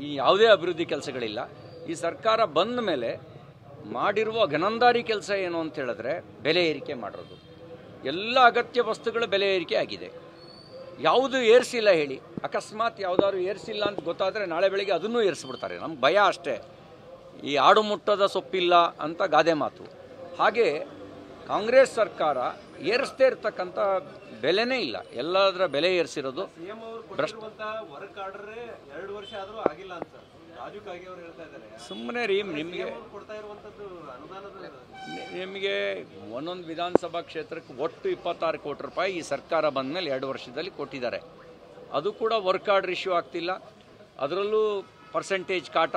ಈ ಯಾವುದೇ ಅಭಿವೃದ್ಧಿ ಕೆಲಸಗಳಿಲ್ಲ. ಈ ಸರ್ಕಾರ ಬಂದ ಮೇಲೆ ಮಾಡಿರುವ ಘನಂದಾರಿ ಕೆಲಸ ಏನು ಅಂತ ಹೇಳಿದ್ರೆ ಬೆಲೆ ಏರಿಕೆ ಮಾಡಿರೋದು. ಎಲ್ಲ ಅಗತ್ಯ ವಸ್ತುಗಳ ಬೆಲೆ ಏರಿಕೆ ಆಗಿದೆ. ಯಾವುದು ಏರಿಸಿಲ್ಲ ಹೇಳಿ? ಅಕಸ್ಮಾತ್ ಯಾವುದಾದ್ರು ಏರಿಸಿಲ್ಲ ಅಂತ ಗೊತ್ತಾದರೆ ನಾಳೆ ಬೆಳಿಗ್ಗೆ ಅದನ್ನೂ ಏರಿಸ್ಬಿಡ್ತಾರೆ. ನಮ್ಗೆ ಭಯ ಅಷ್ಟೇ. ಈ ಆಡು ಮುಟ್ಟದ ಸೊಪ್ಪಿಲ್ಲ ಅಂತ ಗಾದೆ ಮಾತು. ಹಾಗೆ ಕಾಂಗ್ರೆಸ್ ಸರ್ಕಾರ ಏರಿಸದೇ ಇರ್ತಕ್ಕಂಥ ಬೆಲೆನೇ ಇಲ್ಲ. ಎಲ್ಲದರ ಬೆಲೆ ಏರಿಸಿರೋದು. ಸುಮ್ಮನೆ ರೀ, ನಿಮಗೆ ಒಂದೊಂದು ವಿಧಾನಸಭಾ ಕ್ಷೇತ್ರಕ್ಕೆ ಒಟ್ಟು 26 ಕೋಟಿ ರೂಪಾಯಿ ಈ ಸರ್ಕಾರ ಬಂದ ಮೇಲೆ 2 ವರ್ಷದಲ್ಲಿ ಕೊಟ್ಟಿದ್ದಾರೆ. ಅದು ಕೂಡ ವರ್ಕ್ ಆರ್ಡರ್ ಇಶ್ಯೂ ಆಗ್ತಿಲ್ಲ. ಅದರಲ್ಲೂ ಪರ್ಸೆಂಟೇಜ್ ಕಾಟ.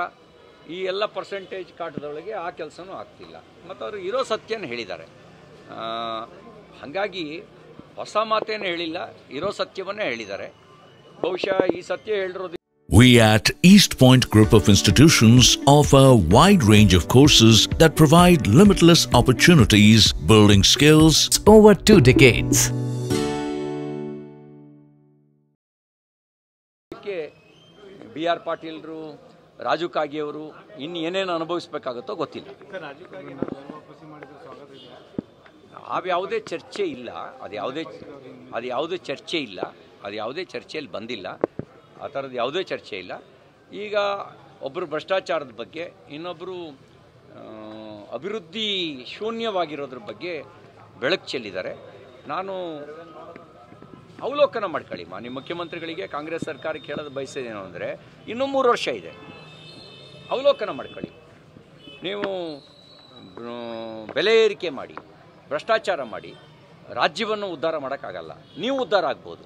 ಈ ಎಲ್ಲ ಪರ್ಸೆಂಟೇಜ್ ಕಾಟದೊಳಗೆ ಆ ಕೆಲಸನೂ ಆಗ್ತಿಲ್ಲ. ಮತ್ತು ಅವರು ಇರೋ ಸತ್ಯನ ಹೇಳಿದ್ದಾರೆ. ಹಾಗಾಗಿ ಹೊಸ ಮಾತೇನು ಹೇಳಿಲ್ಲ, ಇರೋ ಸತ್ಯವನ್ನೇ ಹೇಳಿದ್ದಾರೆ. ಬಹುಶಃ ಈ ಸತ್ಯ ಹೇಳಿರೋದು. We at East Point Group of Institutions offer a wide range of courses that provide limitless opportunities, building skills over 2 decades. B.R. ಪಾಟೀಲ್ರು, Raju ಕಾಗೆಯವರು ಇನ್ನು ಏನೇನು ಅನುಭವಿಸಬೇಕಾಗುತ್ತೋ ಗೊತ್ತಿಲ್ಲ. ಯಾವುದೇ ಚರ್ಚೆ ಇಲ್ಲ. ಅದು ಯಾವುದೇ ಚರ್ಚೆ ಇಲ್ಲ. ಅದು ಯಾವುದೇ ಚರ್ಚೆಯಲ್ಲಿ ಬಂದಿಲ್ಲ. ಆ ಥರದ್ದು ಯಾವುದೇ ಚರ್ಚೆ ಇಲ್ಲ. ಈಗ ಒಬ್ಬರು ಭ್ರಷ್ಟಾಚಾರದ ಬಗ್ಗೆ, ಇನ್ನೊಬ್ಬರು ಅಭಿವೃದ್ಧಿ ಶೂನ್ಯವಾಗಿರೋದ್ರ ಬಗ್ಗೆ ಬೆಳಕು ಚೆಲ್ಲಿದ್ದಾರೆ. ನಾನು ಅವಲೋಕನ ಮಾಡ್ಕೊಳ್ಳಿ. ಮಾನ್ಯ ಮುಖ್ಯಮಂತ್ರಿಗಳಿಗೆ, ಕಾಂಗ್ರೆಸ್ ಸರ್ಕಾರಕ್ಕೆ ಹೇಳೋದು ಬಯಸೋದೇನು ಅಂದರೆ, ಇನ್ನೂ 3 ವರ್ಷ ಇದೆ. ಅವಲೋಕನ ಮಾಡ್ಕೊಳ್ಳಿ. ನೀವು ಬೆಲೆ ಏರಿಕೆ ಮಾಡಿ, ಭ್ರಷ್ಟಾಚಾರ ಮಾಡಿ ರಾಜ್ಯವನ್ನು ಉದ್ಧಾರ ಮಾಡೋಕ್ಕಾಗಲ್ಲ. ನೀವು ಉದ್ಧಾರ ಆಗ್ಬೋದು,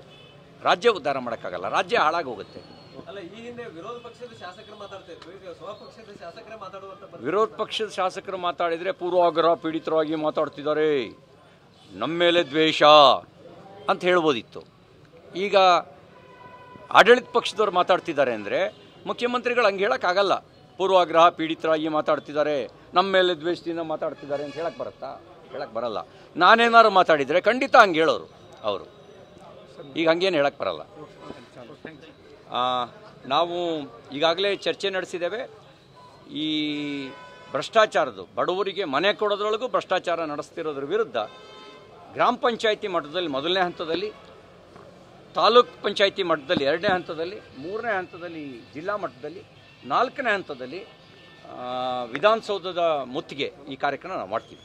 ರಾಜ್ಯ ಉದ್ಧಾರ ಮಾಡೋಕ್ಕಾಗಲ್ಲ. ರಾಜ್ಯ ಹಾಳಾಗಿ ಹೋಗುತ್ತೆ. ವಿರೋಧ ಪಕ್ಷದ ಶಾಸಕರು ಮಾತಾಡಿದರೆ ಪೂರ್ವಾಗ್ರಹ ಪೀಡಿತರಾಗಿ ಮಾತಾಡ್ತಿದ್ದಾರೆ, ನಮ್ಮ ಮೇಲೆ ದ್ವೇಷ ಅಂತ ಹೇಳ್ಬೋದಿತ್ತು. ಈಗ ಆಡಳಿತ ಪಕ್ಷದವ್ರು ಮಾತಾಡ್ತಿದ್ದಾರೆ ಅಂದರೆ ಮುಖ್ಯಮಂತ್ರಿಗಳು ಹಂಗೆ ಹೇಳೋಕ್ಕಾಗಲ್ಲ. ಪೂರ್ವಾಗ್ರಹ ಪೀಡಿತರಾಗಿ ಮಾತಾಡ್ತಿದ್ದಾರೆ, ನಮ್ಮ ಮೇಲೆ ದ್ವೇಷದಿಂದ ಮಾತಾಡ್ತಿದ್ದಾರೆ ಅಂತ ಹೇಳಕ್ಕೆ ಬರುತ್ತಾ? ಹೇಳಕ್ಕೆ ಬರಲ್ಲ. ನಾನೇನಾದ್ರು ಮಾತಾಡಿದರೆ ಖಂಡಿತ ಹಂಗೆ ಹೇಳೋರು ಅವರು. ಈಗ ಹಂಗೇನು ಹೇಳಕ್ಕೆ ಬರಲ್ಲ. ನಾವು ಈಗಾಗಲೇ ಚರ್ಚೆ ನಡೆಸಿದ್ದೇವೆ. ಈ ಭ್ರಷ್ಟಾಚಾರದ್ದು, ಬಡವರಿಗೆ ಮನೆ ಕೊಡೋದ್ರೊಳಗೂ ಭ್ರಷ್ಟಾಚಾರ ನಡೆಸ್ತಿರೋದ್ರ ವಿರುದ್ಧ ಗ್ರಾಮ ಪಂಚಾಯಿತಿ ಮಟ್ಟದಲ್ಲಿ 1ನೇ ಹಂತದಲ್ಲಿ, ತಾಲೂಕ್ ಪಂಚಾಯಿತಿ ಮಟ್ಟದಲ್ಲಿ 2ನೇ ಹಂತದಲ್ಲಿ, 3ನೇ ಹಂತದಲ್ಲಿ ಜಿಲ್ಲಾ ಮಟ್ಟದಲ್ಲಿ, 4ನೇ ಹಂತದಲ್ಲಿ ವಿಧಾನಸೌಧದ ಮುತ್ತಿಗೆ ಈ ಕಾರ್ಯಕ್ರಮ ನಾವು ಮಾಡ್ತೀವಿ.